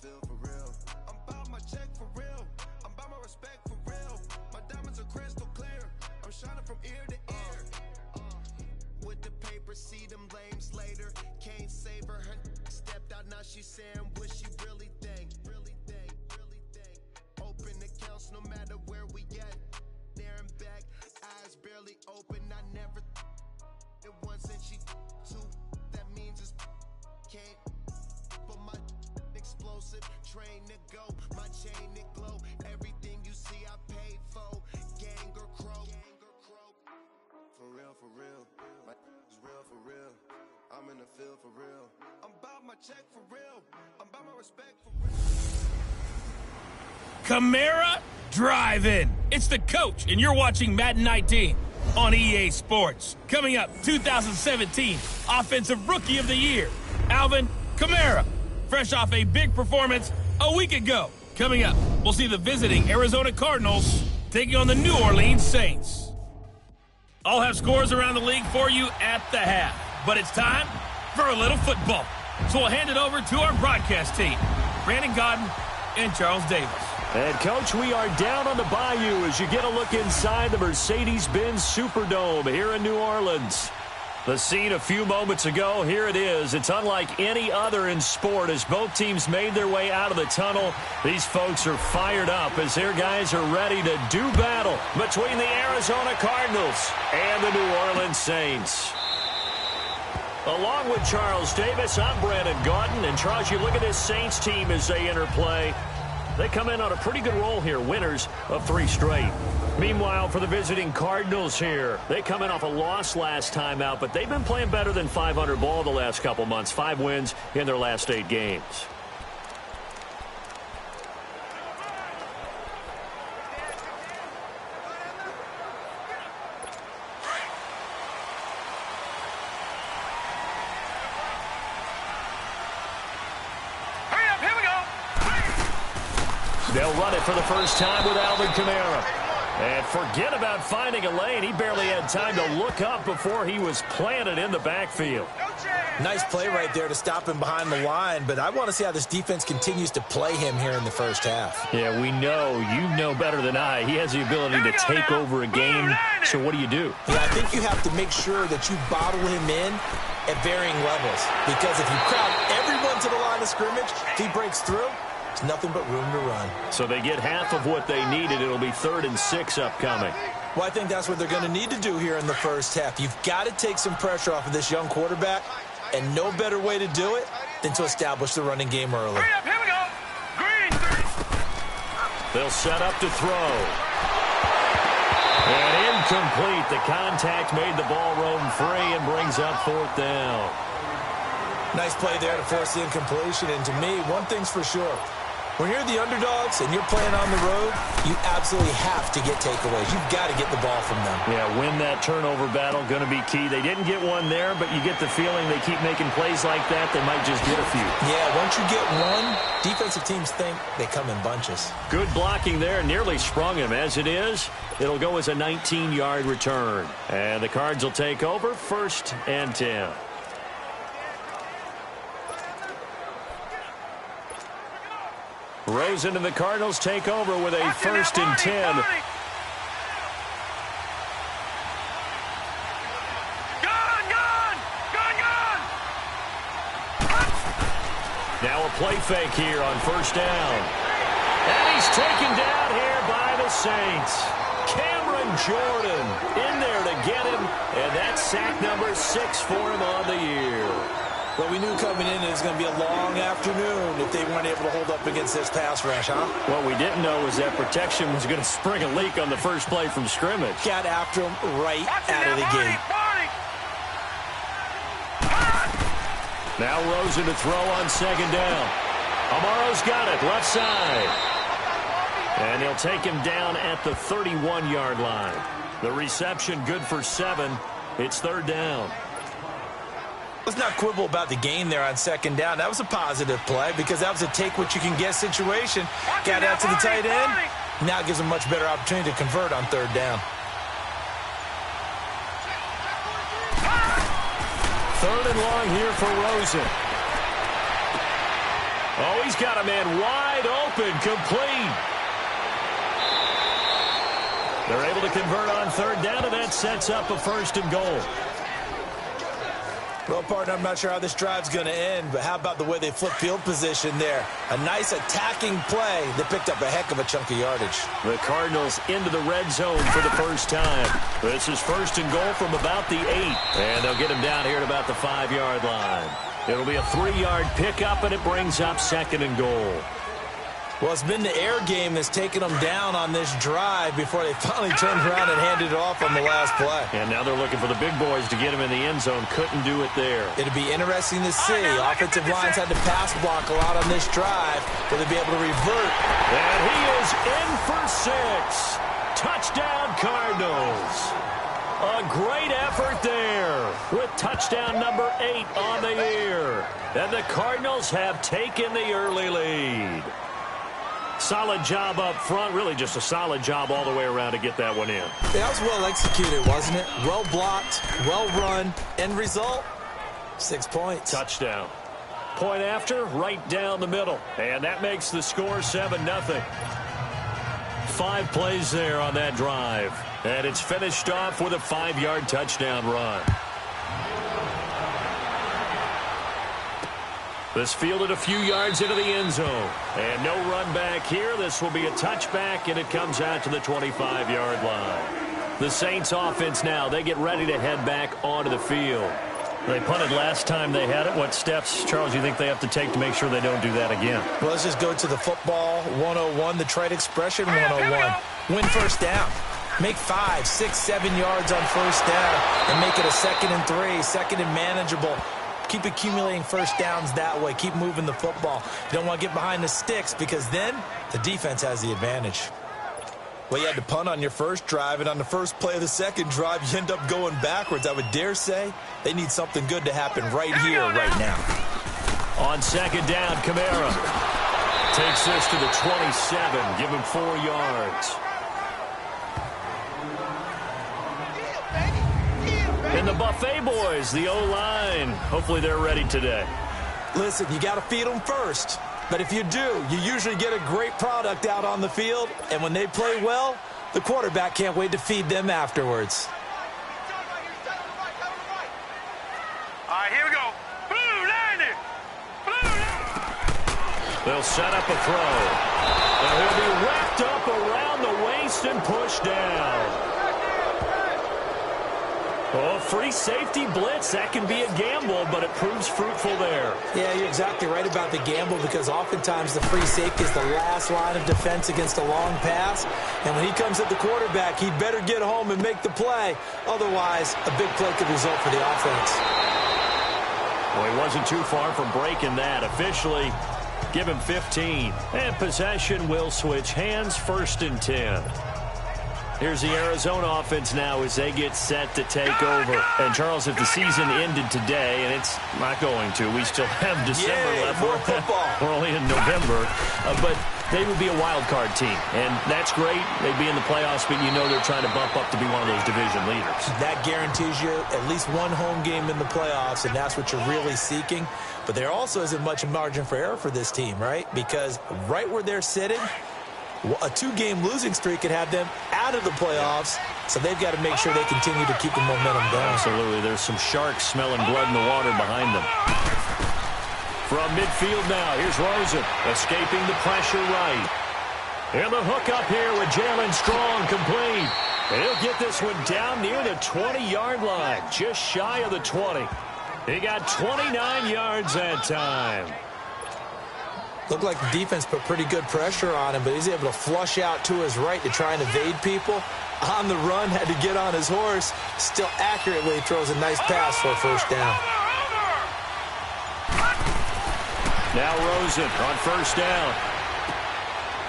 feel for real. I'm about my check for real. I'm about my respect for real. My diamonds are crystal clear. I'm shining from ear to ear. With the paper, see them lames later. Can't save her. Her stepped out, now she's saying what she really think. Really think, really think. Open accounts no matter where we at. There and back, eyes barely open. I never it once and she two. That means it's can't. But my explosive train to go, my chain to glow. Everything you see I paid for. Gang or crow. For real. My is real for real. I'm in the field for real. I'm about my check for real. I'm about my respect for real. Camara Drive-In. It's the coach, and you're watching Madden 19 on EA Sports. Coming up, 2017 Offensive Rookie of the Year, Alvin Kamara. Fresh off a big performance a week ago. Coming up, we'll see the visiting Arizona Cardinals taking on the New Orleans Saints. I'll have scores around the league for you at the half. But it's time for a little football. So we'll hand it over to our broadcast team, Brandon Godden and Charles Davis. And, Coach, we are down on the bayou as you get a look inside the Mercedes-Benz Superdome here in New Orleans. The scene a few moments ago, here it is. It's unlike any other in sport as both teams made their way out of the tunnel. These folks are fired up as their guys are ready to do battle between the Arizona Cardinals and the New Orleans Saints. Along with Charles Davis, I'm Brandon Gaudin. And, Charles, you look at this Saints team as they enter play. They come in on a pretty good roll here, winners of 3 straight. Meanwhile, for the visiting Cardinals here, they come in off a loss last time out, but they've been playing better than 500 ball the last couple months. 5 wins in their last 8 games. They'll run it for the first time with Alvin Kamara. And forget about finding a lane. He barely had time to look up before he was planted in the backfield. Nice play right there to stop him behind the line, but I want to see how this defense continues to play him here in the first half. Yeah, we know. You know better than I. He has the ability to take over a game. So what do? Yeah, I think you have to make sure that you bottle him in at varying levels. Because if you crowd everyone to the line of scrimmage, if he breaks through, there's nothing but room to run. So they get half of what they needed. It'll be 3rd and 6 upcoming. Well, I think that's what they're going to need to do here in the first half. You've got to take some pressure off of this young quarterback, and no better way to do it than to establish the running game early. Hurry up, here we go. Green. They'll set up to throw. And incomplete. The contact made the ball roam free and brings up 4th down. Nice play there to force the incompletion. And to me, one thing's for sure. When you're the underdogs and you're playing on the road, you absolutely have to get takeaways. You've got to get the ball from them. Yeah, win that turnover battle, going to be key. They didn't get one there, but you get the feeling they keep making plays like that, they might just get a few. Yeah, once you get one, defensive teams think they come in bunches. Good blocking there, nearly sprung him. As it is, it'll go as a 19-yard return. And the Cards will take over, 1st and 10. Rosen and the Cardinals take over with a 1st and 10. Now a play fake here on 1st down. And he's taken down here by the Saints. Cameron Jordan in there to get him. And that's sack number 6 for him on the year. Well, we knew coming in it was going to be a long afternoon if they weren't able to hold up against this pass rush, huh? What we didn't know was that protection was going to spring a leak on the first play from scrimmage. Got after him right out of the gate. Now Rosen to throw on 2nd down. Amaro's got it, left side. And he'll take him down at the 31-yard line. The reception good for 7. It's 3rd down. Let's not quibble about the gain there on 2nd down. That was a positive play because that was a take-what-you-can-get situation. Got out to the tight end. Now it gives them a much better opportunity to convert on 3rd down. 3rd and long here for Rosen. Oh, he's got a man wide open, complete. They're able to convert on third down, and that sets up a 1st and goal. Well, partner, I'm not sure how this drive's going to end, but how about the way they flip field position there? A nice attacking play. They picked up a heck of a chunk of yardage. The Cardinals into the red zone for the first time. This is 1st and goal from about the 8. And they'll get him down here at about the 5-yard line. It'll be a 3-yard pickup, and it brings up 2nd and goal. Well, it's been the air game that's taken them down on this drive before they finally turned around and handed it off on the last play. And now they're looking for the big boys to get him in the end zone. Couldn't do it there. It'll be interesting to see. Offensive lines had to pass block a lot on this drive. Will they be able to revert? And he is in for 6. Touchdown, Cardinals. A great effort there with touchdown number 8 on the year. And the Cardinals have taken the early lead. Solid job up front. Really just a solid job all the way around to get that one in. Yeah, that was well executed, wasn't it? Well blocked, well run. End result, 6 points. Touchdown. Point after, right down the middle. And that makes the score 7-0. 5 plays there on that drive. And it's finished off with a 5-yard touchdown run. This fielded a few yards into the end zone. And no run back here. This will be a touchback, and it comes out to the 25-yard line. The Saints offense now, they get ready to head back onto the field. They punted last time they had it. What steps, Charles, do you think they have to take to make sure they don't do that again? Well, let's just go to the football 101, the trite expression 101. Win first down. Make 5, 6, 7 yards on first down and make it a 2nd and 3, 2nd and manageable. Keep accumulating first downs that way. Keep moving the football. You don't want to get behind the sticks because then the defense has the advantage. Well, you had to punt on your first drive, and on the first play of the second drive, you end up going backwards. I would dare say they need something good to happen right here, right now. On 2nd down, Kamara takes this to the 27. Give him 4 yards. And the Buffet boys, the O-line, hopefully they're ready today. Listen, you got to feed them first. But if you do, you usually get a great product out on the field. And when they play well, the quarterback can't wait to feed them afterwards. All right, here we go. Blue line. Blue line. They'll set up a throw. And he'll be wrapped up around the waist and pushed down. Oh, free safety blitz. That can be a gamble, but it proves fruitful there. Yeah, you're exactly right about the gamble because oftentimes the free safety is the last line of defense against a long pass. And when he comes at the quarterback, he'd better get home and make the play. Otherwise, a big play could result for the offense. Well, he wasn't too far from breaking that. Officially, give him 15. And possession will switch hands, 1st and 10. Here's the Arizona offense now as they get set to take over. And, Charles, if the season ended today, and it's not going to, we still have December left. More football. We're only in November. But they would be a wild card team. And that's great. They'd be in the playoffs, but you know they're trying to bump up to be one of those division leaders. That guarantees you at least one home game in the playoffs, and that's what you're really seeking. But there also isn't much margin for error for this team, right? Because right where they're sitting, a 2-game losing streak could have them out of the playoffs, so they've got to make sure they continue to keep the momentum going. Absolutely. There's some sharks smelling blood in the water behind them. From midfield now, here's Rosen, escaping the pressure right. And the hook up here with Jalen Strong, complete. And he'll get this one down near the 20-yard line, just shy of the 20. He got 29 yards that time. Looked like the defense put pretty good pressure on him, but he's able to flush out to his right to try and evade people. On the run, had to get on his horse. Still accurately throws a nice pass for a first down. Now Rosen on first down.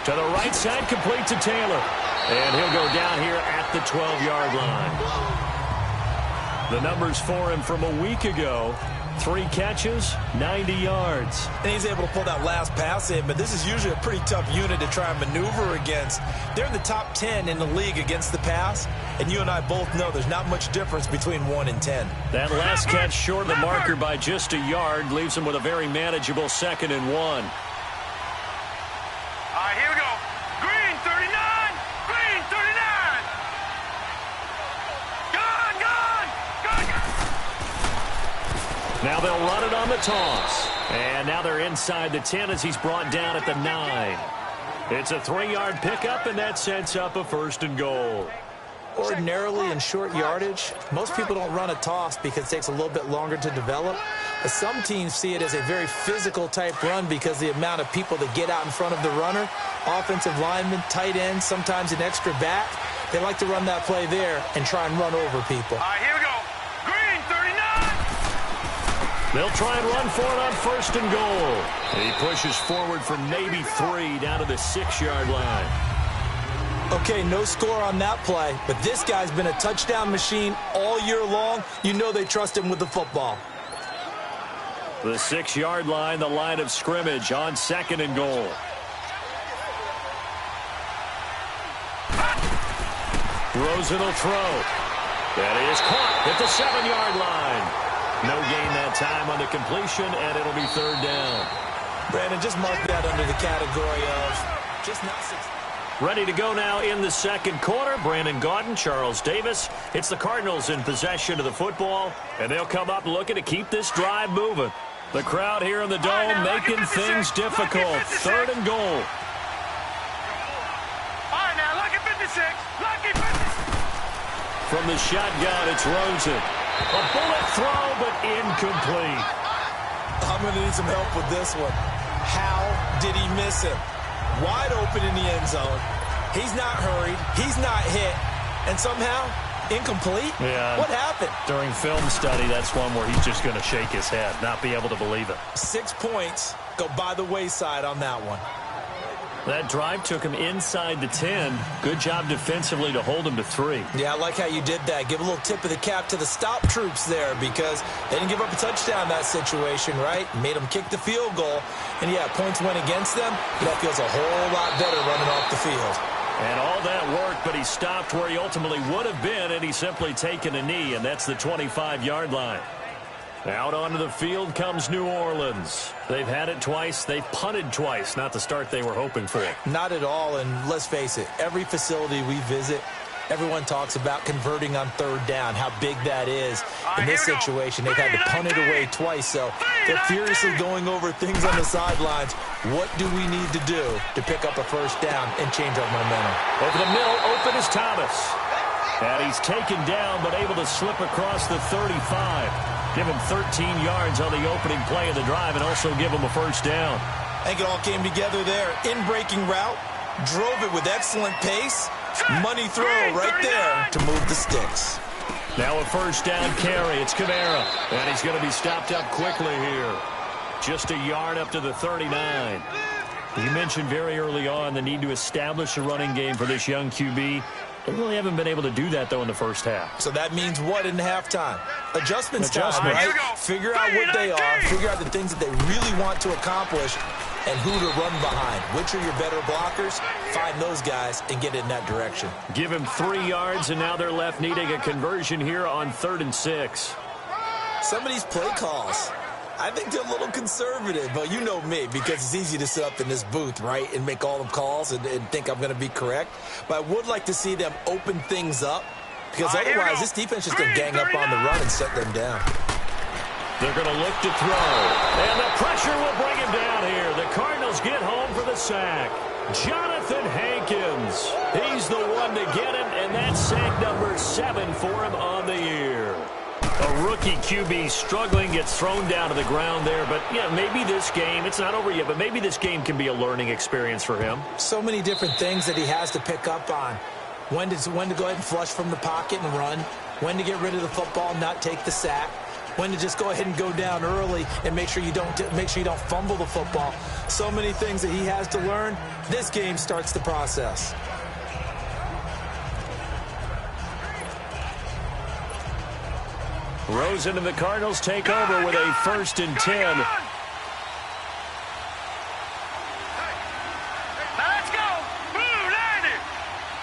To the right side, complete to Taylor. And he'll go down here at the 12-yard line. The numbers for him from a week ago. 3 catches, 90 yards. And he's able to pull that last pass in, but this is usually a pretty tough unit to try and maneuver against. They're in the top 10 in the league against the pass, and you and I both know there's not much difference between 1 and 10. That last catch short of the marker by just a yard leaves him with a very manageable 2nd and 1. they'll run it on the toss. And now they're inside the 10 as he's brought down at the 9. It's a 3-yard pickup, and that sets up a 1st and goal. Ordinarily in short yardage, most people don't run a toss because it takes a little bit longer to develop. But some teams see it as a very physical type run because the amount of people that get out in front of the runner, offensive linemen, tight ends, sometimes an extra back, they like to run that play there and try and run over people. All right, here we go. Green, 39. They'll try and run for it on 1st and goal. He pushes forward for maybe 3 down to the 6-yard line. Okay, no score on that play, but this guy's been a touchdown machine all year long. You know they trust him with the football. The 6-yard line, the line of scrimmage on 2nd and goal. Rosen will throw. That is caught at the 7-yard line. No gain that time on the completion, and it'll be 3rd down. Brandon, just mark that under the category of just not successful. Ready to go now in the 2nd quarter. Brandon Gaudin, Charles Davis. It's the Cardinals in possession of the football, and they'll come up looking to keep this drive moving. The crowd here in the Dome making things difficult. 3rd and goal. All right, now, lucky 56. Lucky 56. From the shotgun, it's Rosen. A bullet throw, but incomplete. I'm going to need some help with this one. How did he miss him? Wide open in the end zone. He's not hurried. He's not hit. And somehow, incomplete? Yeah. What happened? During film study, that's one where he's just going to shake his head, not be able to believe it. 6 points go by the wayside on that one. That drive took him inside the 10. Good job defensively to hold him to 3. Yeah, I like how you did that. Give a little tip of the cap to the stop troops there because they didn't give up a touchdown in that situation, right? Made them kick the field goal. And, yeah, points went against them. That feels a whole lot better running off the field. And all that worked, but he stopped where he ultimately would have been, and he's simply taken a knee, and that's the 25-yard line. Out onto the field comes New Orleans. They've had it twice. They've punted twice. Not the start they were hoping for. Not at all, and let's face it, every facility we visit, everyone talks about converting on 3rd down, how big that is. In this situation, they've had to punt it away twice, so they're furiously going over things on the sidelines. What do we need to do to pick up a 1st down and change our momentum? Over the middle, open is Thomas. And he's taken down, but able to slip across the 35. Give him 13 yards on the opening play of the drive and also give him a 1st down. I think it all came together there. In-breaking route, drove it with excellent pace. Money throw right there to move the sticks. Now a 1st down carry. It's Kamara. And he's going to be stopped up quickly here. Just a yard up to the 39. You mentioned very early on the need to establish a running game for this young QB. They really haven't been able to do that, though, in the 1st half. So that means what in halftime? Adjustments time, right? Figure out what they are, figure out the things that they really want to accomplish, and who to run behind. Which are your better blockers? Find those guys and get in that direction. Give him 3 yards, and now they're left needing a conversion here on 3rd and 6. Some of these play calls, I think they're a little conservative, but you know me, because it's easy to sit up in this booth, right, and make all the calls and think I'm going to be correct. But I would like to see them open things up, because otherwise this defense is going to gang up on the run and shut them down. They're going to look to throw, and the pressure will bring him down here. The Cardinals get home for the sack. Jonathan Hankins, he's the one to get him, and that's sack number 7 for him on the year. A rookie QB struggling, gets thrown down to the ground there. But, yeah, maybe this game, it's not over yet, but maybe this game can be a learning experience for him. So many different things that he has to pick up on. When to go ahead and flush from the pocket and run. When to get rid of the football and not take the sack. When to just go ahead and go down early and make sure you don't fumble the football. So many things that he has to learn. This game starts the process. Rosen and the Cardinals take over with a 1st and 10. Now let's go. Blue 90.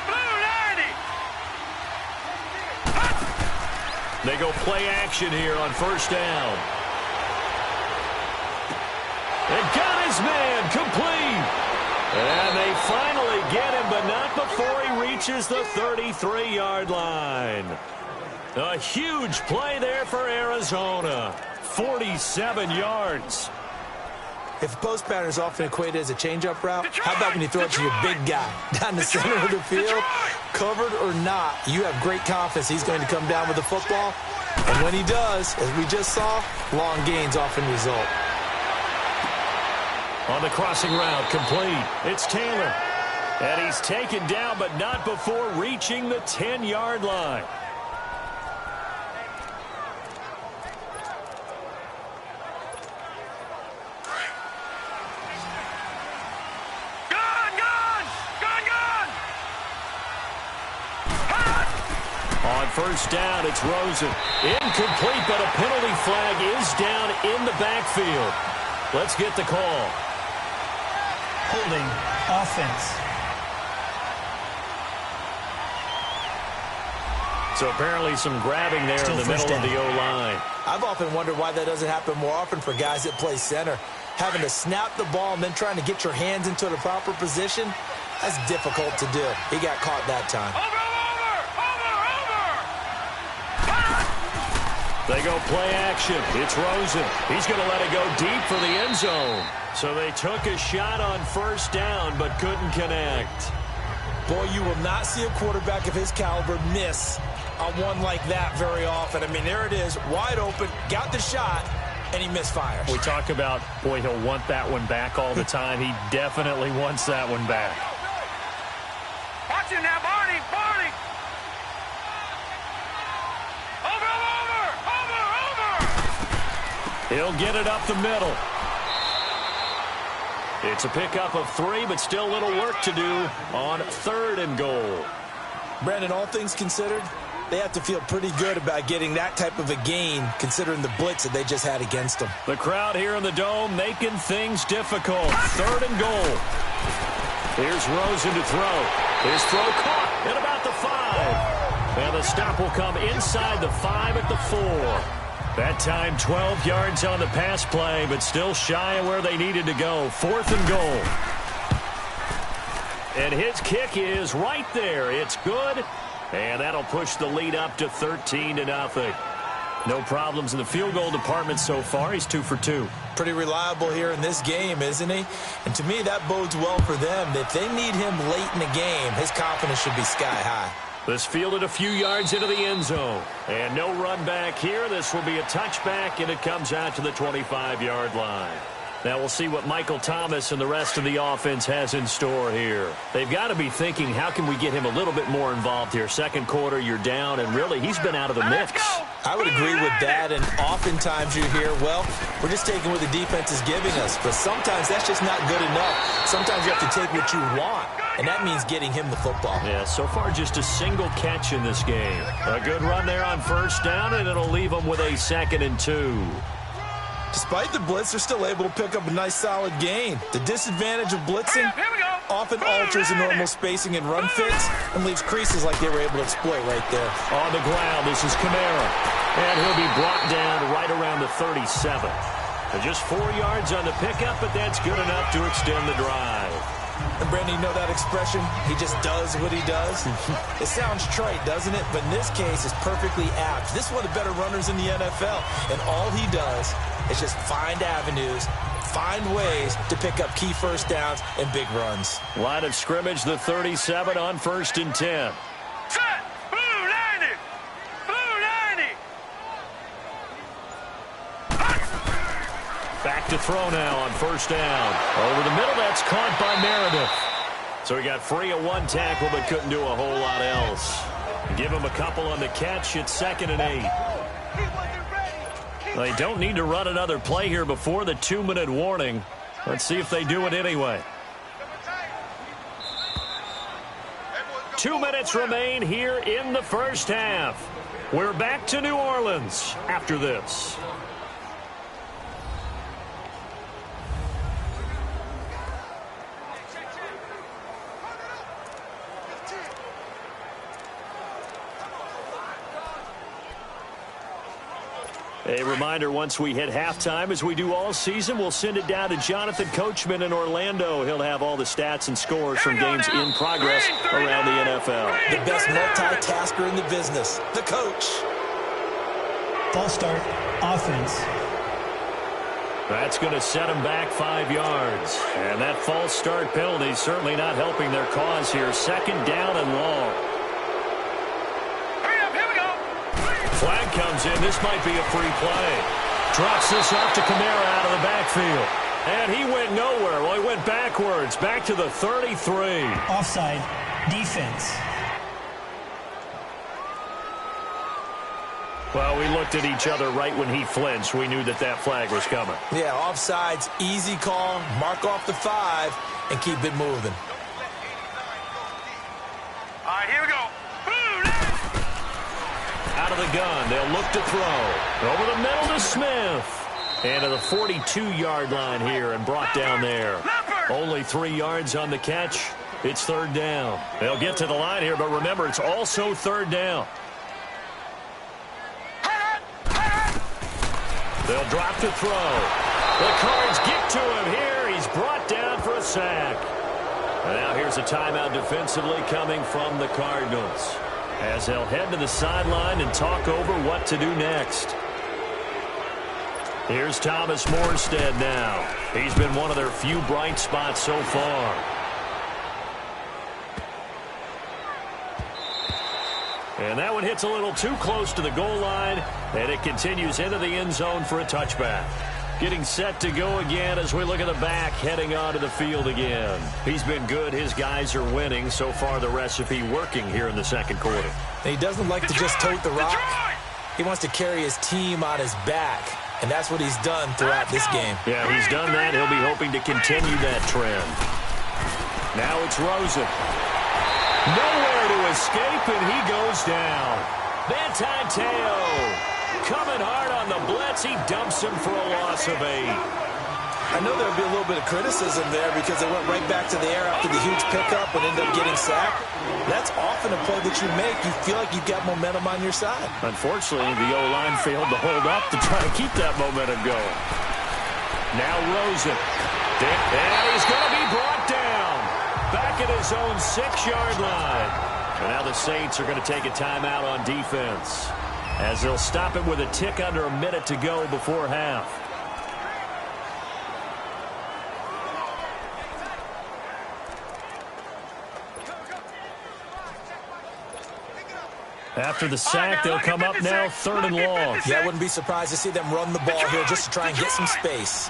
Blue 90. They go play action here on 1st down. And got his man complete. And they finally get him, but not before he reaches the 33-yard line. A huge play there for Arizona. 47 yards. If post pattern is often equated as a change-up route, how about when you throw it to your big guy down the center of the field? Covered or not, you have great confidence he's going to come down with the football. And when he does, as we just saw, long gains often result. On the crossing route, complete. It's Taylor. And he's taken down, but not before reaching the 10-yard line. On first down, it's Rosen. Incomplete, but a penalty flag is down in the backfield. Let's get the call. Holding offense. So apparently some grabbing there in the middle of the O-line. I've often wondered why that doesn't happen more often for guys that play center. Having to snap the ball and then trying to get your hands into the proper position, that's difficult to do. He got caught that time. They go play action. It's Rosen. He's going to let it go deep for the end zone. So they took a shot on first down but couldn't connect. Boy, you will not see a quarterback of his caliber miss on one like that very often. I mean, there it is, wide open, got the shot, and he misfires. We talk about, boy, he'll want that one back all the time. He definitely wants that one back. Watch him now, Barney. He'll get it up the middle. It's a pickup of 3, but still a little work to do on 3rd and goal. Brandon, all things considered, they have to feel pretty good about getting that type of a gain considering the blitz that they just had against them. The crowd here in the Dome making things difficult. 3rd and goal. Here's Rosen to throw. His throw caught at about the 5. And the stop will come inside the 5 at the 4. That time 12 yards on the pass play, but still shy of where they needed to go. 4th and goal. And his kick is right there. It's good. And that'll push the lead up to 13-0. No problems in the field goal department so far. He's 2 for 2. Pretty reliable here in this game, isn't he? And to me, that bodes well for them. If they need him late in the game, his confidence should be sky high. This fielded a few yards into the end zone. And no run back here. This will be a touchback, and it comes out to the 25-yard line. Now we'll see what Michael Thomas and the rest of the offense has in store here. They've got to be thinking, how can we get him a little bit more involved here? Second quarter, you're down, and really, he's been out of the mix. I would agree with that, and oftentimes you hear, well, we're just taking what the defense is giving us. But sometimes that's just not good enough. Sometimes you have to take what you want, and that means getting him the football. Yeah, so far just a single catch in this game. A good run there on first down, and it'll leave them with a 2nd and 2. Despite the blitz, they're still able to pick up a nice, solid gain. The disadvantage of blitzing often alters the normal spacing and run fits and leaves creases like they were able to exploit right there. On the ground, this is Kamara. And he'll be brought down right around the 37. And just 4 yards on the pickup, but that's good enough to extend the drive. And Brandon, you know that expression? He just does what he does. It sounds trite, doesn't it? But in this case, it's perfectly apt. This is one of the better runners in the NFL. And all he does is just find avenues, find ways to pick up key first downs and big runs. Line of scrimmage, the 37 on 1st and 10. Set! Blue 90! Blue 90! Back to throw now on first down. Over the middle, that's caught by Meredith. So he got free of 1 tackle, but couldn't do a whole lot else. Give him a couple on the catch. It's 2nd and 8. They don't need to run another play here before the 2-minute warning. Let's see if they do it anyway. 2 minutes remain here in the first half. We're back to New Orleans after this. A reminder, once we hit halftime, as we do all season, we'll send it down to Jonathan Coachman in Orlando. He'll have all the stats and scores from games in progress around the NFL. The best multitasker in the business, the coach. False start, offense. That's going to set them back 5 yards. And that false start penalty is certainly not helping their cause here. 2nd down and long. Hurry up, here we go. Flag comes in. This might be a free play. Drops this off to Kamara out of the backfield. And he went nowhere. Well, he went backwards. Back to the 33. Offside. Defense. Well, we looked at each other right when he flinched. We knew that that flag was coming. Yeah, offsides, easy call. Mark off the 5 and keep it moving. All right, here we go. Out of the gun, they'll look to throw. Over the middle to Smith. And to the 42-yard line here and brought down there. Only 3 yards on the catch. It's 3rd down. They'll get to the line here, but remember, it's also 3rd down. They'll drop to throw. The Cards get to him here. He's brought down for a sack. And now here's a timeout defensively coming from the Cardinals, as they'll head to the sideline and talk over what to do next. Here's Thomas Morstead now. He's been one of their few bright spots so far. And that one hits a little too close to the goal line, and it continues into the end zone for a touchback. Getting set to go again as we look at the back heading onto the field again. He's been good. His guys are winning. So far, the recipe working here in the 2nd quarter. And he doesn't like to just tote the rock. He wants to carry his team on his back, and that's what he's done throughout this game. Yeah, he's done that. He'll be hoping to continue that trend. Now it's Rosen. Nowhere to escape, and he goes down. Manti Te'o coming hard on the blitz. He dumps him for a loss of 8. I know there'll be a little bit of criticism there because they went right back to the air after the huge pickup and ended up getting sacked. That's often a play that you make. You feel like you've got momentum on your side. Unfortunately, the O-line failed to hold up to try to keep that momentum going. Now Rosen. And he's going to be brought down. Back at his own 6-yard line. And now the Saints are going to take a timeout on defense, as they'll stop it with a tick under a minute to go before half. After the sack, they'll come up now 3rd and long. Yeah, I wouldn't be surprised to see them run the ball here just to try and get some space.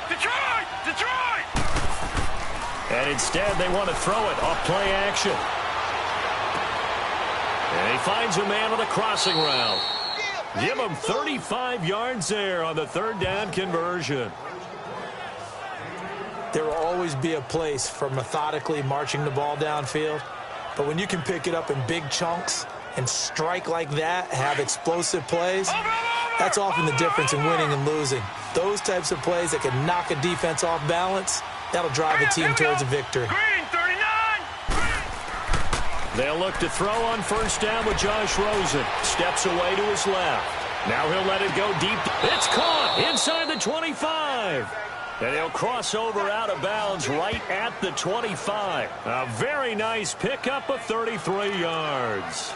Detroit! And instead, they want to throw it off play action. And he finds a man on the crossing route. Give him 35 yards there on the 3rd down conversion. There will always be a place for methodically marching the ball downfield. But when you can pick it up in big chunks and strike like that, have explosive plays, that's often the difference in winning and losing. Those types of plays that can knock a defense off balance, that'll drive a team towards a victory. Green, 39! They'll look to throw on 1st down with Josh Rosen. Steps away to his left. Now he'll let it go deep. It's caught inside the 25. And he'll cross over out of bounds right at the 25. A very nice pickup of 33 yards.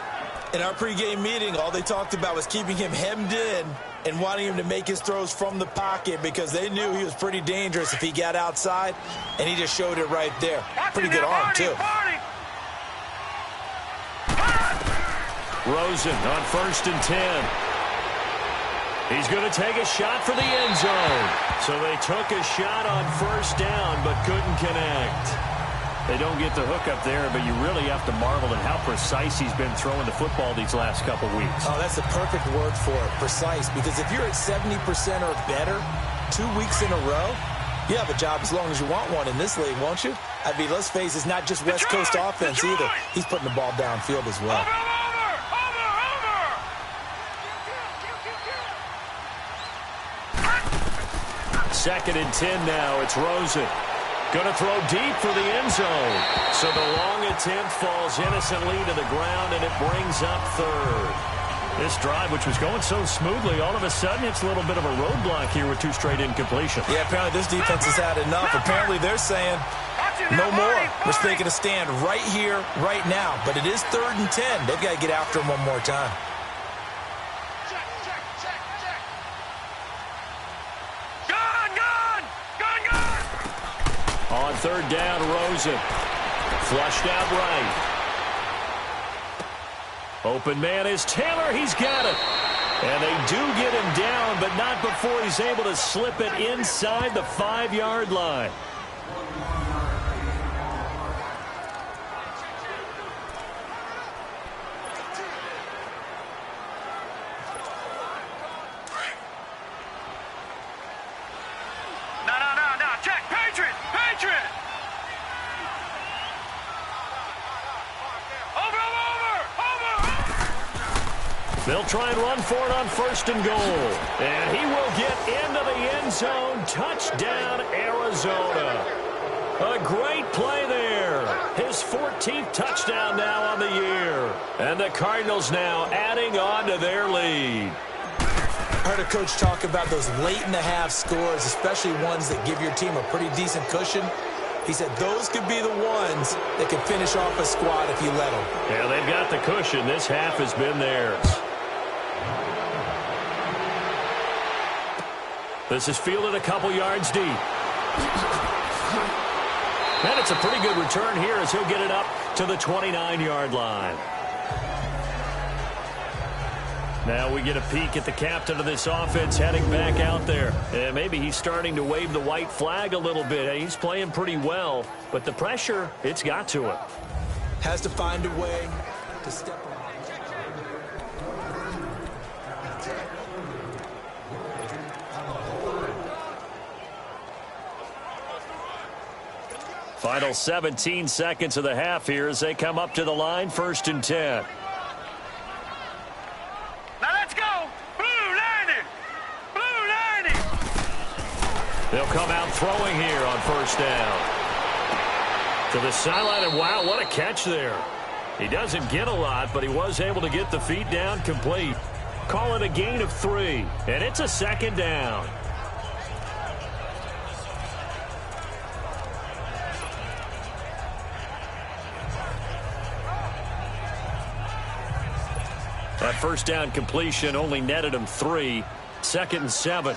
In our pregame meeting, all they talked about was keeping him hemmed in and wanting him to make his throws from the pocket because they knew he was pretty dangerous if he got outside, and he just showed it right there. Pretty good arm, too. Rosen on 1st and 10. He's going to take a shot for the end zone. So they took a shot on 1st down but couldn't connect. They don't get the hook up there, but you really have to marvel at how precise he's been throwing the football these last couple weeks. Oh, that's the perfect word for it, precise, because if you're at 70% or better 2 weeks in a row, you have a job as long as you want one in this league, won't you? I mean, let's face it, it's not just West Coast offense either. He's putting the ball downfield as well. Over! 2nd and 10 now. It's Rosen. Going to throw deep for the end zone. So the long attempt falls innocently to the ground, and it brings up 3rd. This drive, which was going so smoothly, all of a sudden it's a little bit of a roadblock here with 2 straight incompletions. Yeah, apparently this defense has had enough. Apparently they're saying no more. We're taking a stand right here, right now. But it is 3rd and 10. They've got to get after him one more time. On third down, Rosen. Flushed out right. Open man is Taylor. He's got it. And they do get him down, but not before he's able to slip it inside the 5-yard line. No. Check. Patriot. Over. They'll try and run for it on first and goal. And he will get into the end zone. Touchdown, Arizona. A great play there. His 14th touchdown now on the year. And the Cardinals now adding on to their lead. I heard a coach talk about those late-in-the-half scores, especially ones that give your team a pretty decent cushion. He said those could be the ones that could finish off a squad if you let them. Yeah, they've got the cushion. This half has been theirs. This is fielded a couple yards deep. And it's a pretty good return here as he'll get it up to the 29-yard line. Now we get a peek at the captain of this offense heading back out there. And maybe he's starting to wave the white flag a little bit. He's playing pretty well, but the pressure, it's got to him. Has to find a way to step up. Final 17 seconds of the half here as they come up to the line, 1st and 10. They'll come out throwing here on first down. To the sideline, and wow, what a catch there. He doesn't get a lot, but he was able to get the feet down complete. Call it a gain of 3, and it's a 2nd down. That first down completion only netted him 3. 2nd and 7.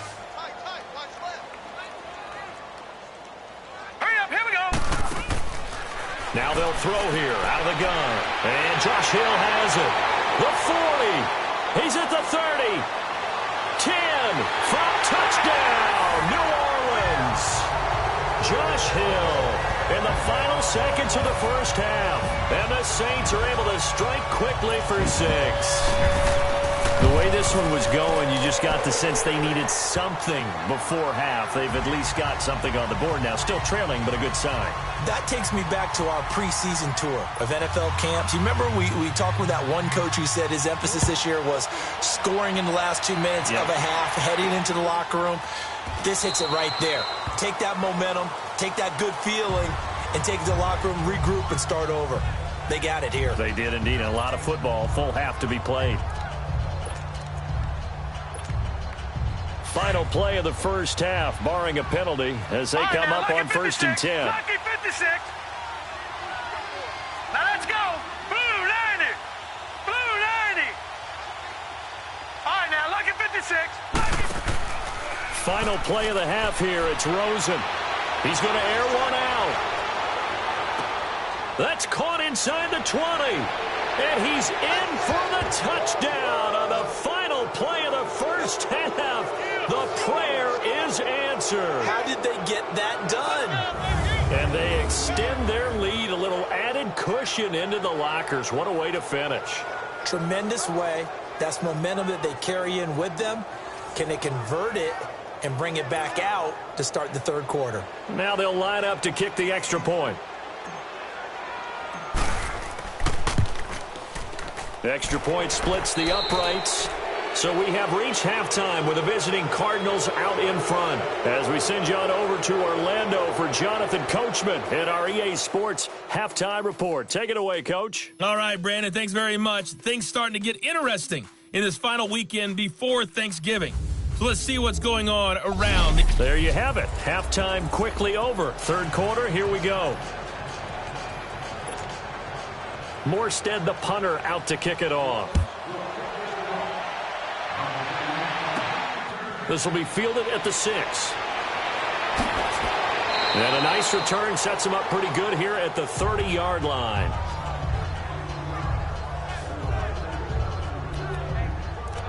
Now they'll throw here out of the gun. And Josh Hill has it. The 40. He's at the 30. 10 from touchdown, New Orleans. Josh Hill in the final seconds of the first half. And the Saints are able to strike quickly for 6. The way this one was going, you just got the sense they needed something before half. They've at least got something on the board now. Still trailing, but a good sign. That takes me back to our preseason tour of NFL camps. You remember we talked with that one coach who said his emphasis this year was scoring in the last 2 minutes of a half, heading into the locker room. This hits it right there. Take that momentum, take that good feeling, and take it to the locker room, regroup, and start over. They got it here. They did indeed. A lot of football, full half to be played. Final play of the first half, barring a penalty, as they come up on 1st and 10. Lucky 56. Now let's go. Blue 90. Blue 90. All right, now, lucky 56. Final play of the half here. It's Rosen. He's going to air one out. That's caught inside the 20. And he's in for the touchdown on the final play of the first half. The prayer is answered. How did they get that done? And they extend their lead, a little added cushion into the lockers. What a way to finish. Tremendous way. That's momentum that they carry in with them. Can they convert it and bring it back out to start the third quarter? Now they'll line up to kick the extra point. The extra point splits the uprights. So we have reached halftime with the visiting Cardinals out in front. As we send you on over to Orlando for Jonathan Coachman in our EA Sports Halftime Report. Take it away, Coach. All right, Brandon, thanks very much. Things starting to get interesting in this final weekend before Thanksgiving. So let's see what's going on around. There you have it. Halftime quickly over. Third quarter, here we go. Morstead, the punter, out to kick it off. This will be fielded at the 6. And a nice return sets him up pretty good here at the 30-yard line.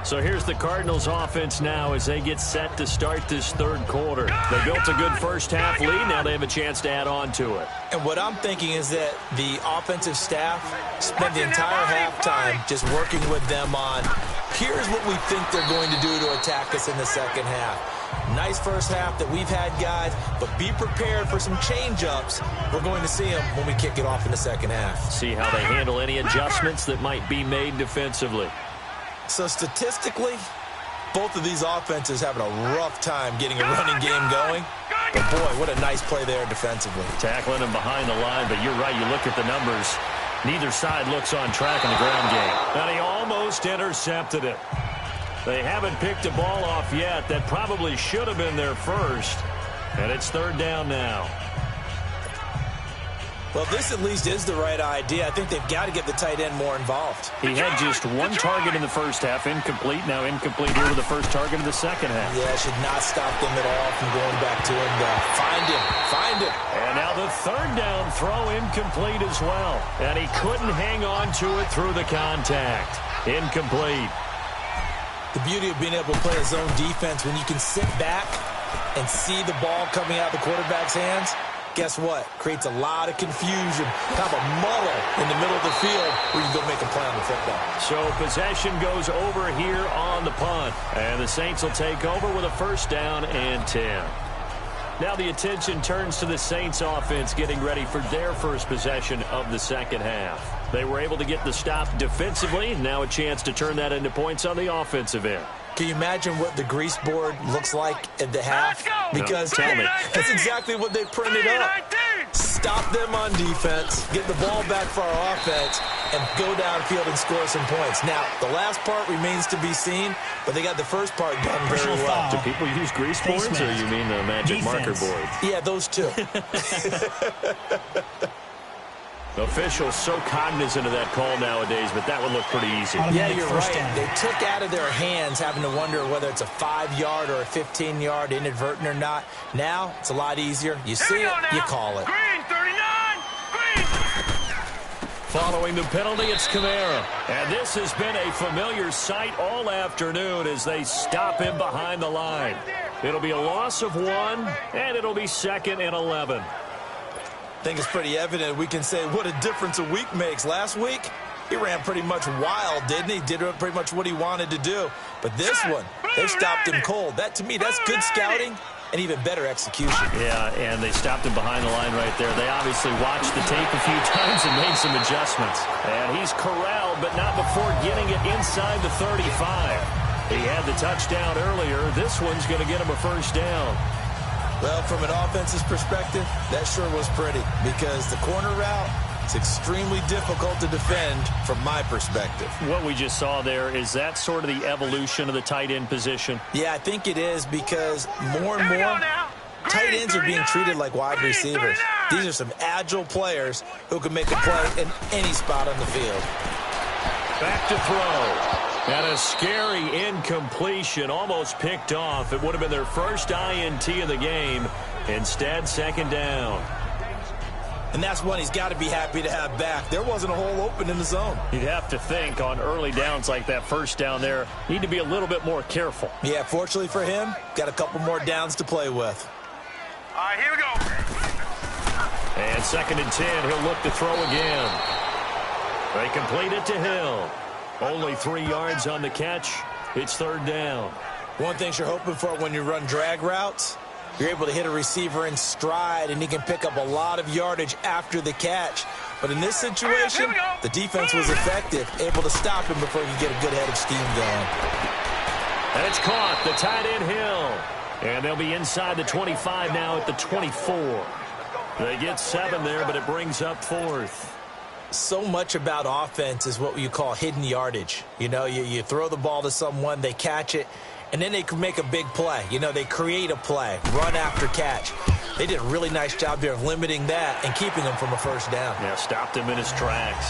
So here's the Cardinals offense now as they get set to start this third quarter. They built a good first-half lead. Now they have a chance to add on to it. And what I'm thinking is that the offensive staff spent the entire halftime just working with them on, here's what we think they're going to do to attack us in the second half. Nice first half that we've had, guys, but be prepared for some change-ups. We're going to see them when we kick it off in the second half. See how they handle any adjustments that might be made defensively. So statistically, both of these offenses having a rough time getting a running game going. But boy, what a nice play there defensively. Tackling him behind the line, but you're right, you look at the numbers. Neither side looks on track in the ground game. And he almost intercepted it. They haven't picked a ball off yet. That probably should have been their first. And it's third down now. Well, this at least is the right idea. I think they've got to get the tight end more involved. He had just one target in the first half, incomplete. Now incomplete here with the first target of the second half. Yeah, should not stop them at all from going back to him. Find him. And now the third down throw incomplete as well. And he couldn't hang on to it through the contact. Incomplete. The beauty of being able to play a zone defense when you can sit back and see the ball coming out of the quarterback's hands. Guess what? Creates a lot of confusion, kind of a muddle in the middle of the field where you go make a play on the football. So possession goes over here on the punt. And the Saints will take over with a first down and 10. Now the attention turns to the Saints offense getting ready for their first possession of the second half. They were able to get the stop defensively. Now a chance to turn that into points on the offensive end. Can you imagine what the grease board looks like at the half? Because tell me. That's exactly what they printed up. Stop them on defense, get the ball back for our offense, and go downfield and score some points. Now, the last part remains to be seen, but they got the first part done very well. Do people use grease boards, or you mean the magic marker boards? Yeah, those two. Officials so cognizant of that call nowadays, but that would look pretty easy. Yeah, you're right. They took out of their hands having to wonder whether it's a 5-yard or a 15-yard inadvertent or not. Now, it's a lot easier. You see it, you call it. Green, 39, green. Following the penalty, it's Kamara. And this has been a familiar sight all afternoon as they stop him behind the line. It'll be a loss of 1, and it'll be 2nd and 11. I think it's pretty evident. We can say what a difference a week makes. Last week, he ran pretty much wild, didn't he? Did pretty much what he wanted to do. But this one, they stopped him cold. That, to me, that's good scouting and even better execution. Yeah, and they stopped him behind the line right there. They obviously watched the tape a few times and made some adjustments. And he's corralled, but not before getting it inside the 35. He had the touchdown earlier. This one's going to get him a first down. Well, from an offense's perspective, that sure was pretty because the corner route is extremely difficult to defend from my perspective. What we just saw there, is that sort of the evolution of the tight end position? Yeah, I think it is because more and more tight ends are being treated like wide receivers. These are some agile players who can make a play in any spot on the field. Back to throw. And a scary incompletion, almost picked off. It would have been their first INT of the game. Instead, second down. And that's one he's got to be happy to have back. There wasn't a hole open in the zone. You'd have to think on early downs like that first down there, need to be a little bit more careful. Yeah, fortunately for him, got a couple more downs to play with. All right, here we go. And 2nd and 10, he'll look to throw again. They complete it to Hill. Only 3 yards on the catch. It's third down. One thing you're hoping for when you run drag routes, you're able to hit a receiver in stride, and he can pick up a lot of yardage after the catch. But in this situation, the defense was effective, able to stop him before you get a good head of steam going. And it's caught, the tight end Hill. And they'll be inside the 25 now at the 24. They get 7 there, but it brings up 4th. So much about offense is what you call hidden yardage. You know, you throw the ball to someone, they catch it, and then they can make a big play. You know, they create a play, run after catch. They did a really nice job there of limiting that and keeping him from a first down. Yeah, stopped him in his tracks.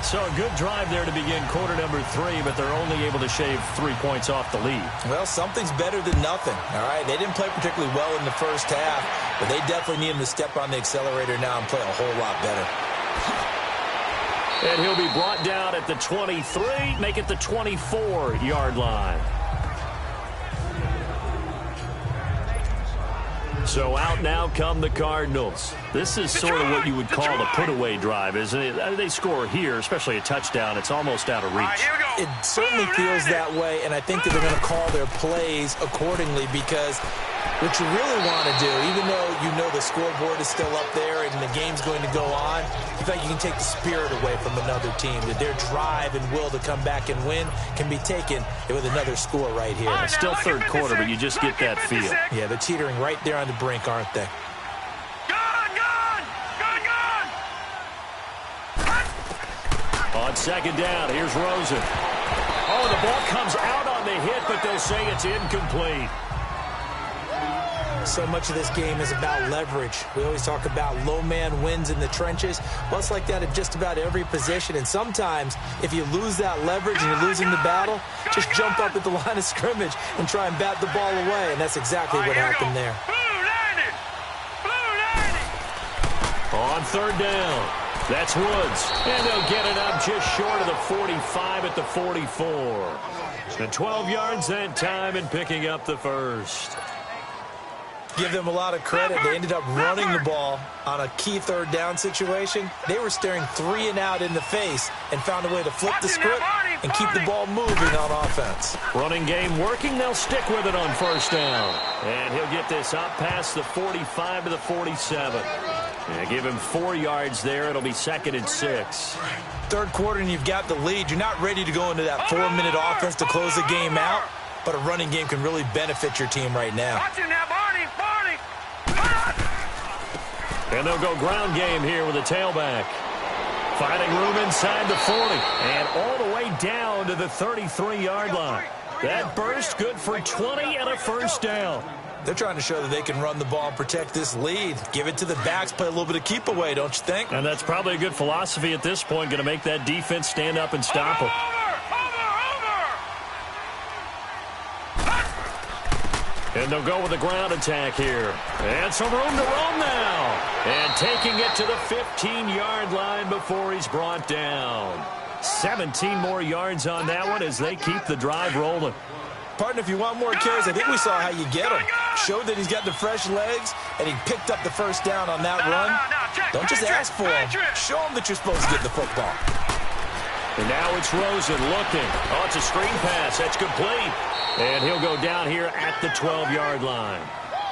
So a good drive there to begin quarter number 3, but they're only able to shave 3 points off the lead. Well, something's better than nothing, all right? They didn't play particularly well in the first half, but they definitely need him to step on the accelerator now and play a whole lot better. And he'll be brought down at the 23, make it the 24-yard line. So out now come the Cardinals. This is sort of what you would call a put-away drive, isn't it? They score here, especially a touchdown. It's almost out of reach. It certainly feels that way, and I think that they're going to call their plays accordingly because what you really want to do, even though you know the scoreboard is still up there and the game's going to go on, in fact, you can take the spirit away from another team, that their drive and will to come back and win can be taken with another score right here. It's still third quarter, but you just get that feel. Yeah, they're teetering right there on the brink, aren't they? On second down, here's Rosen. Oh, the ball comes out on the hit, but they'll say it's incomplete. So much of this game is about leverage. We always talk about low man wins in the trenches. Well, it's like that at just about every position. And sometimes, if you lose that leverage and you're losing the battle, just jump up at the line of scrimmage and try and bat the ball away. And that's exactly what happened there. On third down, that's Woods. And they'll get it up just short of the 45 at the 44. And 12 yards that time and picking up the first. Give them a lot of credit. They ended up running the ball on a key third down situation. They were staring 3 and out in the face and found a way to flip the script and keep the ball moving on offense. Running game working. They'll stick with it on first down. And he'll get this up past the 45 to the 47. And give him 4 yards there. It'll be 2nd and 6. Third quarter and you've got the lead. You're not ready to go into that 4-minute offense to close the game out, but a running game can really benefit your team right now. And they'll go ground game here with a tailback. Finding room inside the 40. And all the way down to the 33-yard line. That burst good for 20 and a first down. They're trying to show that they can run the ball and protect this lead. Give it to the backs, play a little bit of keep away, don't you think? And that's probably a good philosophy at this point. Going to make that defense stand up and stop them. And they'll go with the ground attack here. And some room to roam now. And taking it to the 15-yard line before he's brought down. 17 more yards on that one as they keep the drive rolling. Partner, if you want more carries, I think we saw how you get him. Showed that he's got the fresh legs, and he picked up the first down on that run. Don't just ask for him. Show him that you're supposed to get the football. And now it's Rosen looking. Oh, it's a screen pass. That's complete. And he'll go down here at the 12-yard line.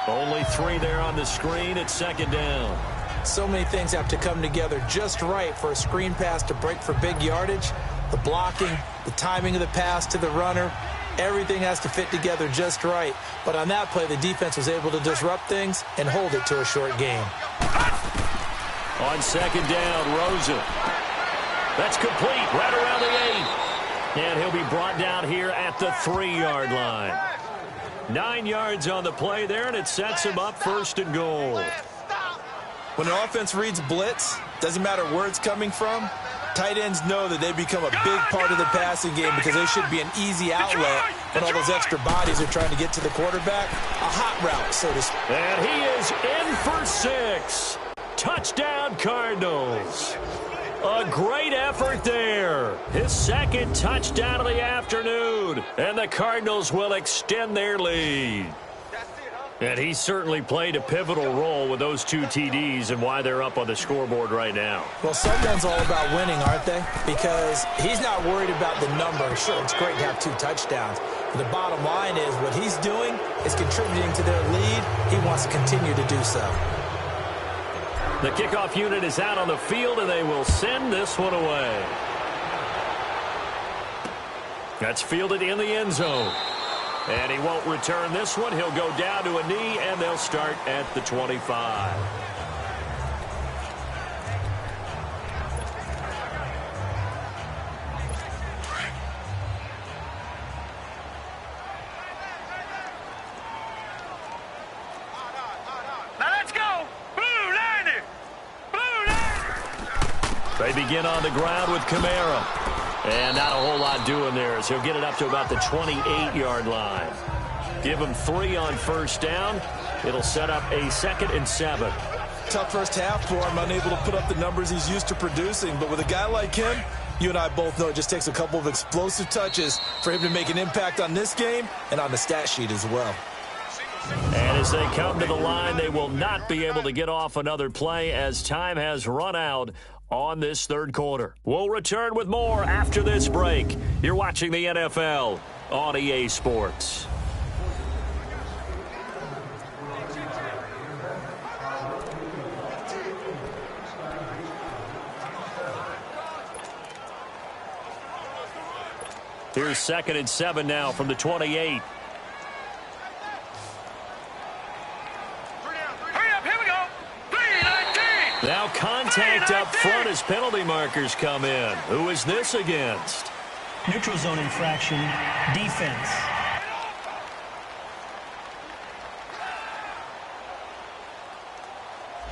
Only 3 there on the screen. It's 2nd down. So many things have to come together just right for a screen pass to break for big yardage. The blocking, the timing of the pass to the runner, everything has to fit together just right. But on that play, the defense was able to disrupt things and hold it to a short game. On 2nd down, Rosen. That's complete right around the 8. And he'll be brought down here at the 3-yard line. 9 yards on the play there, and it sets him up 1st and goal. When an offense reads blitz, doesn't matter where it's coming from, tight ends know that they become a big part of the passing game because they should be an easy outlet when all those extra bodies are trying to get to the quarterback. A hot route, so to speak. And he is in for 6. Touchdown, Cardinals. A great effort there. His 2nd touchdown of the afternoon. And the Cardinals will extend their lead. And he certainly played a pivotal role with those 2 TDs and why they're up on the scoreboard right now. Well, someone's all about winning, aren't they? Because he's not worried about the number. Sure, it's great to have 2 touchdowns. But the bottom line is what he's doing is contributing to their lead. He wants to continue to do so. The kickoff unit is out on the field, and they will send this one away. That's fielded in the end zone. And he won't return this one. He'll go down to a knee, and they'll start at the 25. They begin on the ground with Kamara. And not a whole lot doing there as he'll get it up to about the 28-yard line. Give him 3 on first down. It'll set up a 2nd and 7. Tough first half for him, unable to put up the numbers he's used to producing. But with a guy like him, you and I both know it just takes a couple of explosive touches for him to make an impact on this game and on the stat sheet as well. And as they come to the line, they will not be able to get off another play as time has run out on this third quarter. We'll return with more after this break. You're watching the NFL on EA Sports. Here's 2nd and 7 now from the 28. Now contact up front as penalty markers come in. Who is this against? Neutral zone infraction, defense.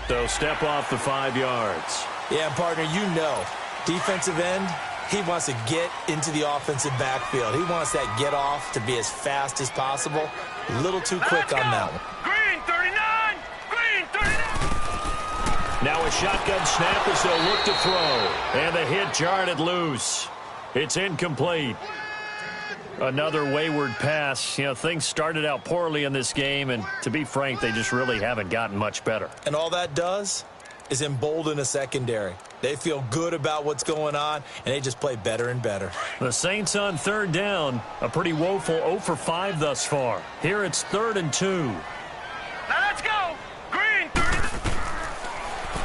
So step off the 5 yards. Yeah, partner, you know, defensive end, he wants to get into the offensive backfield. He wants that get off to be as fast as possible. A little too quick on that one. Green 39! Green 39! Now a shotgun snap as they'll look to throw. And the hit jarred it loose. It's incomplete. Another wayward pass. You know, things started out poorly in this game, and to be frank, they just really haven't gotten much better. And all that does is embolden a secondary. They feel good about what's going on, and they just play better and better. The Saints on 3rd down, a pretty woeful 0 for 5 thus far. Here it's 3rd and 2. Now let's go! Green 30!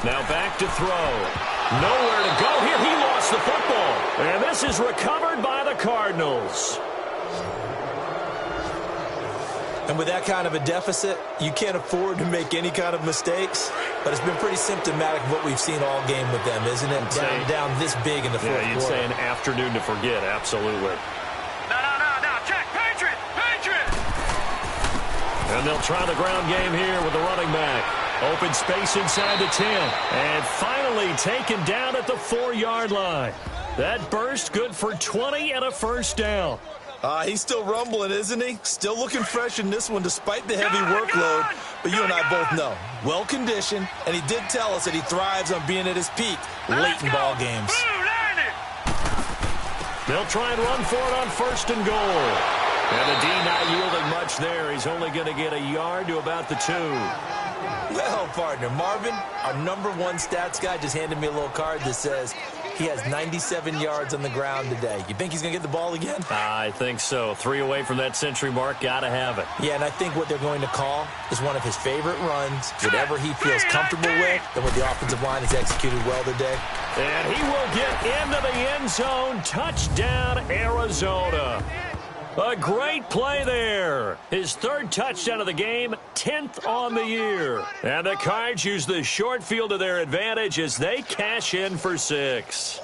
Now back to throw. Nowhere to go here. He lost the football. And this is recovered by the Cardinals. And with that kind of a deficit, you can't afford to make any kind of mistakes. But it's been pretty symptomatic of what we've seen all game with them, isn't it? Down this big in the fourth quarter. Yeah, you'd say an afternoon to forget, absolutely. No, check, Patriot! And they'll try the ground game here with the running back. Open space inside the 10. And finally taken down at the 4-yard line. That burst good for 20 and a first down. He's still rumbling, isn't he? Still looking fresh in this one despite the heavy workload. But you and I both know, well-conditioned, and he did tell us that he thrives on being at his peak late in ball games. They'll try and run for it on 1st and goal. And the D not yielding much there. He's only going to get a yard to about the 2. Well, partner, Marvin, our #1 stats guy, just handed me a little card that says he has 97 yards on the ground today. You think he's going to get the ball again? I think so. 3 away from that century mark. Got to have it. Yeah, and I think what they're going to call is one of his favorite runs, whatever he feels comfortable with, and what the offensive line has executed well today. And he will get into the end zone. Touchdown, Arizona. A great play there. His 3rd touchdown of the game, 10th on the year. And the Cards use the short field to their advantage as they cash in for 6.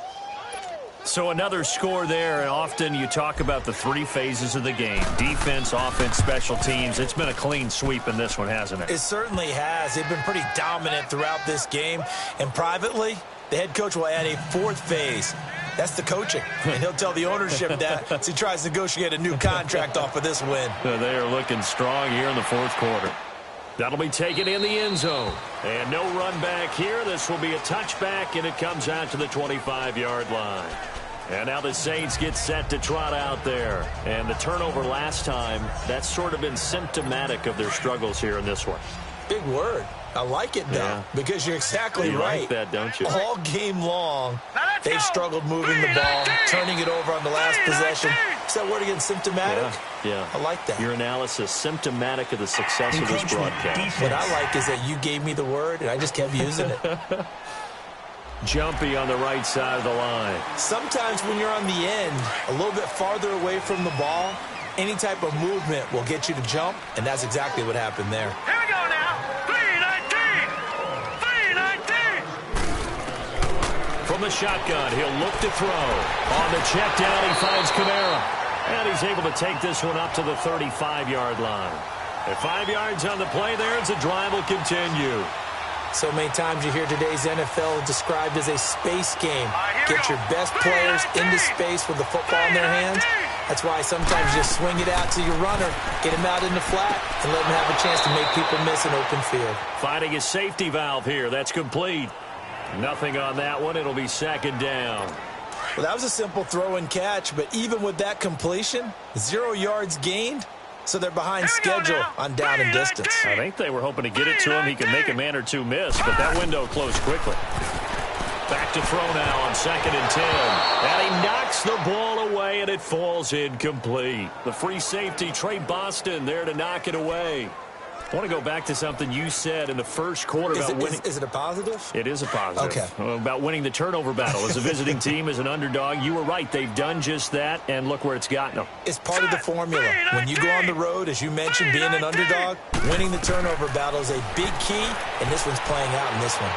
So another score there, and often you talk about the 3 phases of the game. Defense, offense, special teams. It's been a clean sweep in this one, hasn't it? It certainly has. They've been pretty dominant throughout this game. And privately, the head coach will add a 4th phase. That's the coaching. And he'll tell the ownership that as he tries to negotiate a new contract off of this win. They are looking strong here in the 4th quarter. That'll be taken in the end zone. And no run back here. This will be a touchback, and it comes out to the 25-yard line. And now the Saints get set to trot out there. And the turnover last time, that's sort of been symptomatic of their struggles here in this one. Big word. I like it, though, because you're exactly right. You like that, don't you? All game long, they've struggled moving the ball, turning it over on the last possession. Is that word again, symptomatic? Yeah. I like that. Your analysis, symptomatic of the success of this broadcast. What I like is that you gave me the word, and I just kept using it. Jumpy on the right side of the line. Sometimes when you're on the end, a little bit farther away from the ball, any type of movement will get you to jump, and that's exactly what happened there. Here we go now. 319! 319! From the shotgun, he'll look to throw. On the check down, he finds Kamara. And he's able to take this one up to the 35-yard line. At 5 yards on the play there, as the drive will continue. So many times you hear today's NFL described as a space game. Get your best players into space with the football in their hands. That's why sometimes you just swing it out to your runner, get him out in the flat, and let him have a chance to make people miss an open field. Finding a safety valve here. That's complete. Nothing on that one. It'll be second down. Well, that was a simple throw and catch, but even with that completion, 0 yards gained, so they're behind schedule on down and distance. I think they were hoping to get it to him. He could make a man or two miss, but that window closed quickly. Back to throw now on 2nd and 10. And he knocks the ball away, and it falls incomplete. The free safety, Trey Boston, there to knock it away. I want to go back to something you said in the first quarter about winning. Is it a positive? It is a positive. Okay. About winning the turnover battle. As a visiting team, as an underdog, you were right. They've done just that, and look where it's gotten them. It's part of the formula. When you go on the road, as you mentioned, being an underdog, winning the turnover battle is a big key, and this one's playing out in this one.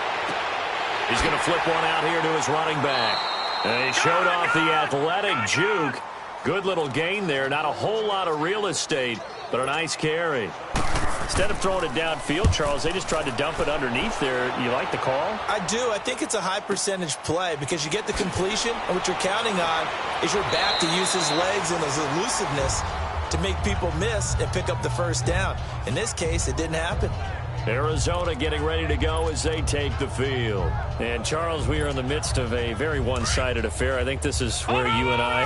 He's going to flip one out here to his running back. And he showed off the athletic juke. Good little gain there. Not a whole lot of real estate, but a nice carry. Instead of throwing it downfield, Charles, they just tried to dump it underneath there. You like the call? I do. I think it's a high percentage play because you get the completion, and what you're counting on is your back to use his legs and his elusiveness to make people miss and pick up the first down. In this case, it didn't happen. Arizona getting ready to go as they take the field. And, Charles, we are in the midst of a very one-sided affair. I think this is where you and I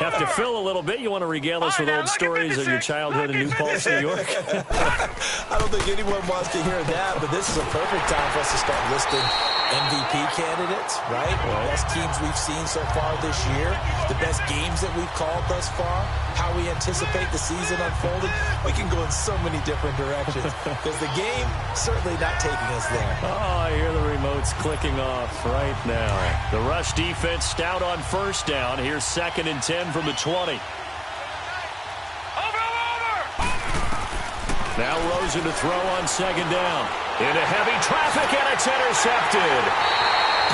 have to fill a little bit. You want to regale us with old stories of your childhood in New Paltz, New York? I don't think anyone wants to hear that, but this is a perfect time for us to start listing MVP candidates, right? The best teams we've seen so far this year, the best games that we've called thus far, how we anticipate the season unfolding. We can go in so many different directions because the game certainly not taking us there. Oh, I hear the remotes clicking off right now. The rush defense stout on first down. Here's 2nd and 10 from the 20. Now Rosen to throw on 2nd down. Into heavy traffic, and it's intercepted.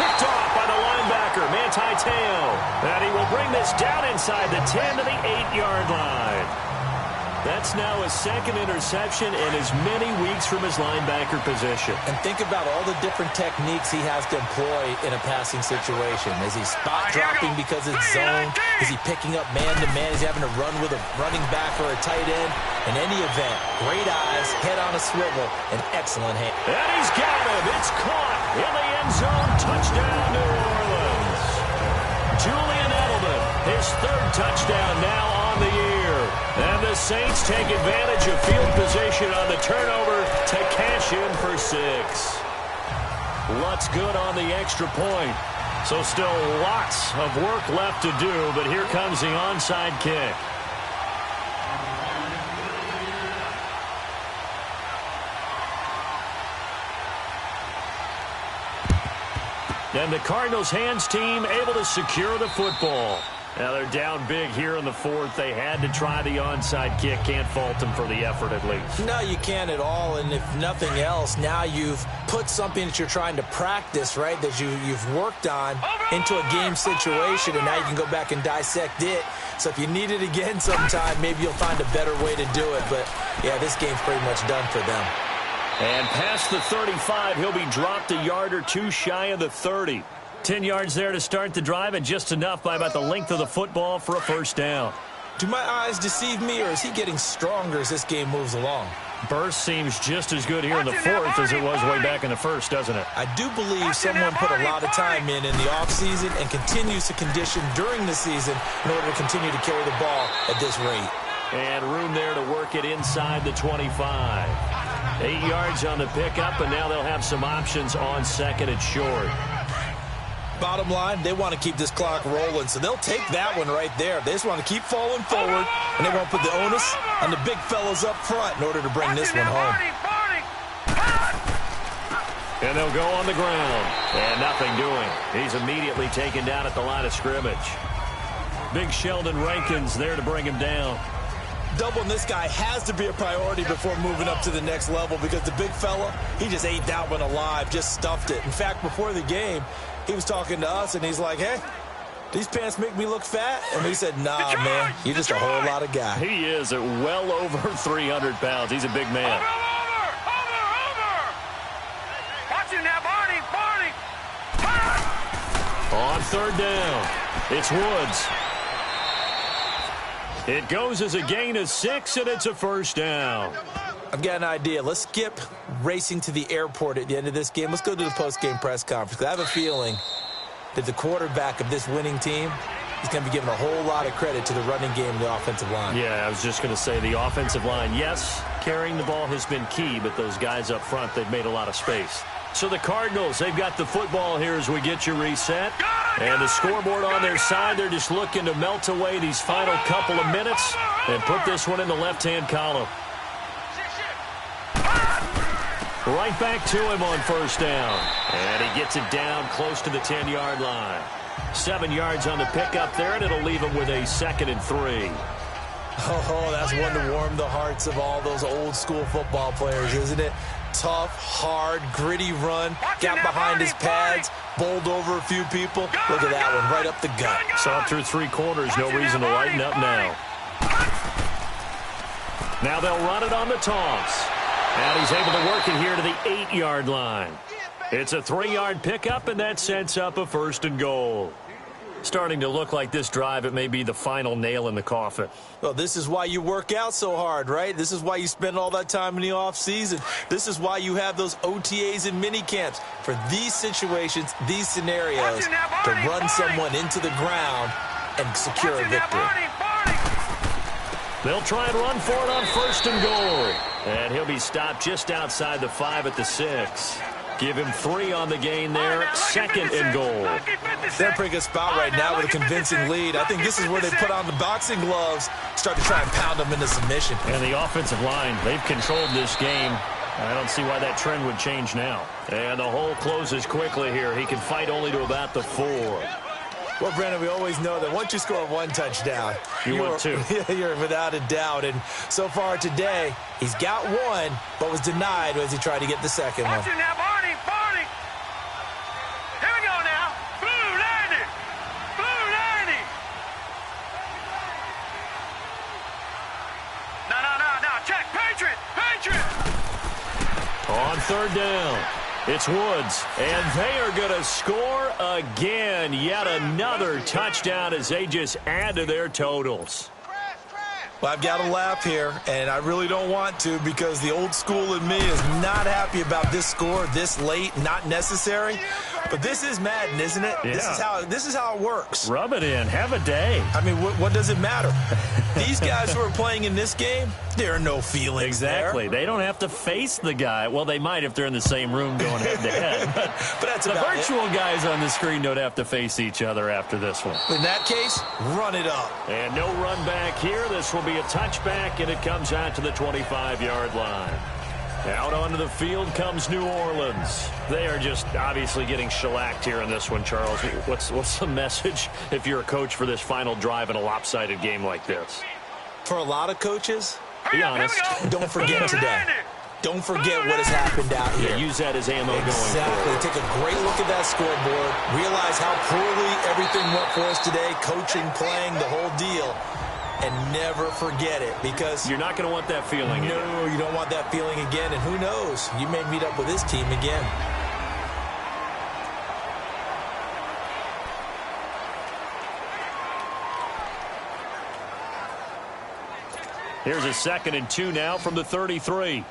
Picked off by the linebacker, Manti Te'o. And he will bring this down inside the 10 to the 8-yard line. That's now his 2nd interception in as many weeks from his linebacker position. And think about all the different techniques he has to employ in a passing situation. Is he spot dropping because it's zone? Is he picking up man-to-man? Is he having to run with a running back or a tight end? In any event, great eyes, head on a swivel, and excellent hand. And he's got him. It's caught in the end zone. Touchdown, New Orleans. Julian Edelman, his 3rd touchdown now on the year. And the Saints take advantage of field position on the turnover to cash in for 6. Lutz good on the extra point. So still lots of work left to do, but here comes the onside kick. And the Cardinals hands team able to secure the football. Now they're down big here in the 4th. They had to try the onside kick. Can't fault them for the effort at least. No, you can't at all. And if nothing else, now you've put something that you're trying to practice, right, that you've worked on into a game situation, and now you can go back and dissect it. So if you need it again sometime, maybe you'll find a better way to do it. But, yeah, this game's pretty much done for them. And past the 35, he'll be dropped a yard or two shy of the 30. 10 yards there to start the drive, and just enough by about the length of the football for a first down. Do my eyes deceive me, or is he getting stronger as this game moves along? Burst seems just as good here in the 4th as it was way back in the 1st, doesn't it? I do believe someone put a lot of time in the offseason and continues to condition during the season in order to continue to carry the ball at this rate. And room there to work it inside the 25. 8 yards on the pickup, and now they'll have some options on 2nd and short. Bottom line, they want to keep this clock rolling, so they'll take that one right there. They just want to keep falling forward, and they won't put the onus on the big fellas up front in order to bring this one home. And they'll go on the ground, and nothing doing. He's immediately taken down at the line of scrimmage. Big Sheldon Rankins there to bring him down. Doubling this guy has to be a priority before moving up to the next level because the big fella, he just ate that one alive, just stuffed it. In fact, before the game, he was talking to us, and he's like, hey, these pants make me look fat? And we said, nah, man, you're just a whole lot of guy. He is at well over 300 pounds. He's a big man. On third down, it's Woods. It goes as a gain of 6, and it's a first down. I've got an idea. Let's skip racing to the airport at the end of this game. Let's go to the post-game press conference. I have a feeling that the quarterback of this winning team is going to be given a whole lot of credit to the running game and the offensive line. Yeah, I was just going to say the offensive line, yes, carrying the ball has been key, but those guys up front, they've made a lot of space. So the Cardinals, they've got the football here as we get you reset. And the scoreboard on their side, they're just looking to melt away these final couple of minutes and put this one in the left-hand column. Right back to him on first down. And he gets it down close to the 10-yard line. 7 yards on the pickup there, and it'll leave him with a 2nd and 3. Oh, that's one to warm the hearts of all those old-school football players, isn't it? Tough, hard, gritty run. Got behind his pads, bowled over a few people. Look at that one, right up the gut. Saw it through 3 quarters. No reason to lighten up now. Now they'll run it on the toss. And he's able to work it here to the 8-yard line. It's a 3-yard pickup, and that sets up a 1st and goal. Starting to look like this drive, it may be the final nail in the coffin. Well, this is why you work out so hard, right? This is why you spend all that time in the offseason. This is why you have those OTAs and mini camps. For these situations, these scenarios, to run someone into the ground and secure a victory. They'll try and run for it on 1st and goal. And he'll be stopped just outside the 5 at the 6. Give him 3 on the gain there. 2nd and goal. They're in a pretty good spot right now with a convincing lead. I think this is where they put on the boxing gloves, start to try and pound them into submission. And the offensive line, they've controlled this game. I don't see why that trend would change now. And the hole closes quickly here. He can fight only to about the 4. Well, Brandon, we always know that once you score 1 touchdown, want 2. You're without a doubt. And so far today, he's got 1, but was denied as he tried to get the 2nd one. Barney. Here we go now. Blue 90. Blue 90. No. Check. Patriot. On third down, it's Woods, and they are going to score again. Yet another touchdown as they just add to their totals. Well, I've got to laugh here, and I really don't want to because the old school in me is not happy about this score this late, not necessary. But this is Madden, isn't it? Yeah. This is how it works. Rub it in. Have a day. I mean, what does it matter? These guys who are playing in this game, there are no feelings Exactly. there. They don't have to face the guy. Well, they might if they're in the same room going head-to-head. But that's the about virtual guys on the screen don't have to face each other after this one. In that case, run it up. And no run back here. This will be a touchback, and it comes out to the 25-yard line. Out onto the field comes New Orleans. They are just obviously getting shellacked here in this one, Charles. What's the message if you're a coach for this final drive in a lopsided game like this? For a lot of coaches, be honest. Don't forget today. Don't forget what has happened out here. Yeah, use that as ammo going Exactly. forward. Take a great look at that scoreboard. Realize how poorly everything went for us today. Coaching, playing, the whole deal. And never forget it because you're not going to want that feeling again. No, you don't want that feeling again. And who knows? You may meet up with this team again. Here's a 2nd and 2 now from the 33.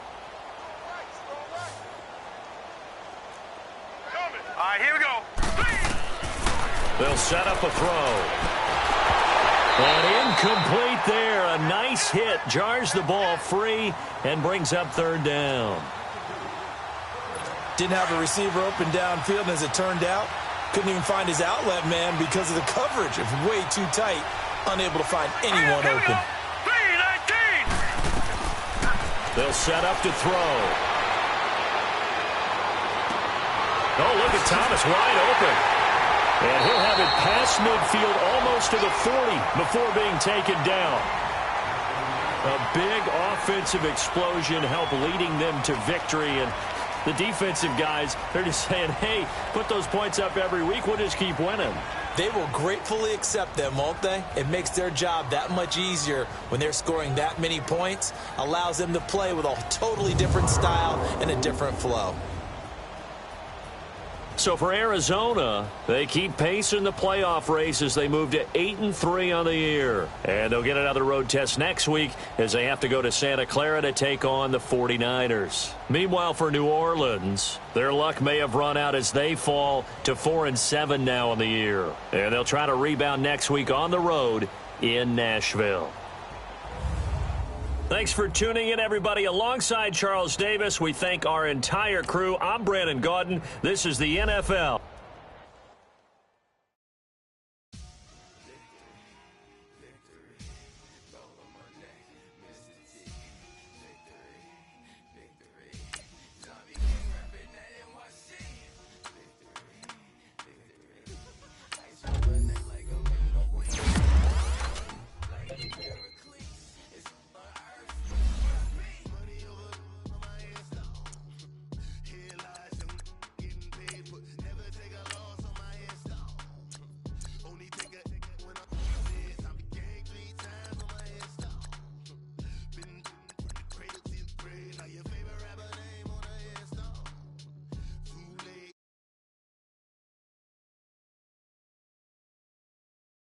All right, here we go. They'll set up a throw. And incomplete there. A nice hit. Jars the ball free and brings up 3rd down. Didn't have a receiver open downfield, and as it turned out, couldn't even find his outlet man because of the coverage. It was way too tight. Unable to find anyone open. They'll set up to throw. Oh, look at Thomas wide open. And he'll have it past midfield almost to the 40 before being taken down. A big offensive explosion helped leading them to victory. And the defensive guys, they're just saying, hey, put those points up every week. We'll just keep winning. They will gratefully accept them, won't they? It makes their job that much easier when they're scoring that many points. Allows them to play with a totally different style and a different flow. So for Arizona, they keep pace in the playoff race as they move to 8-3 on the year. And they'll get another road test next week as they have to go to Santa Clara to take on the 49ers. Meanwhile, for New Orleans, their luck may have run out as they fall to 4-7 now on the year. And they'll try to rebound next week on the road in Nashville. Thanks for tuning in, everybody. Alongside Charles Davis, we thank our entire crew. I'm Brandon Gaudin. This is the NFL.